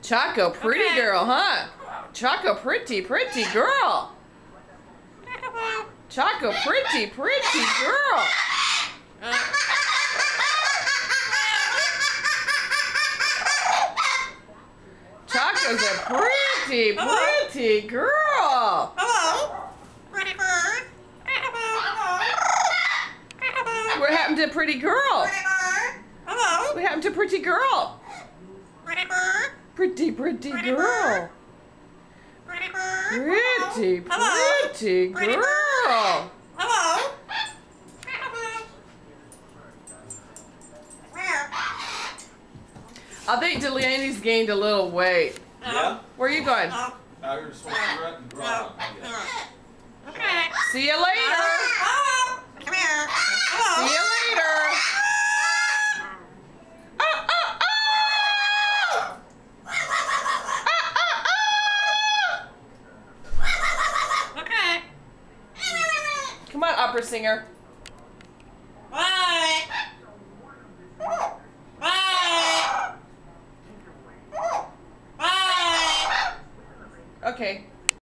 Choco, pretty girl, huh? Choco, pretty girl. Choco, pretty girl. Choco's a pretty girl. What happened to pretty girl? What happened to pretty girl? Pretty girl. Pretty girl. I think Delaney's gained a little weight. Yeah? Where are you going? You're just supposed to and draw. See you later. See you later. Come on, opera singer. Okay.